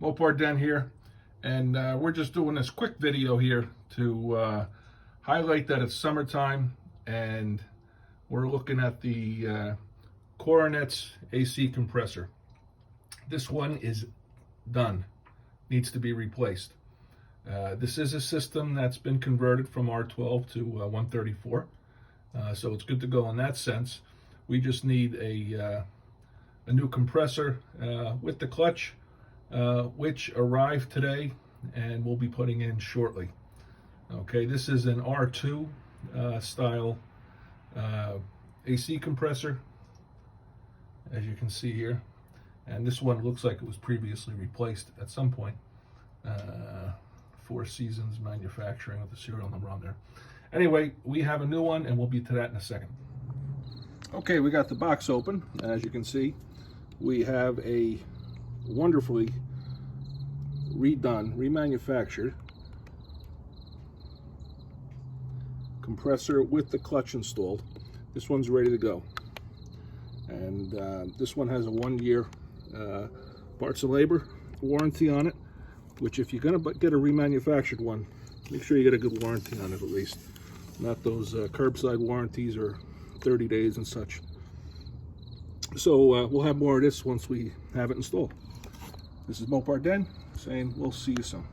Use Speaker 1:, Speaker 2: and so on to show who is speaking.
Speaker 1: Mopar Den here, and we're just doing this quick video here to highlight that it's summertime, and we're looking at the Coronet's AC compressor. This one is done, needs to be replaced. This is a system that's been converted from R12 to 134, so it's good to go in that sense. We just need a new compressor with the clutch, which arrived today and we'll be putting in shortly. Okay, this is an R2 style AC compressor, as you can see here, and this one looks like it was previously replaced at some point. Four Seasons Manufacturing with the serial number on there. Anyway, we have a new one and we'll be to that in a second. Okay, we got the box open, and as you can see, we have a wonderfully redone, remanufactured compressor with the clutch installed. This one's ready to go, and this one has a 1-year parts and labor warranty on it, which if you're going to get a remanufactured one, make sure you get a good warranty on it at least, not those curbside warranties or 30 days and such. So we'll have more of this once we have it installed. This is Mopar Den saying we'll see you soon.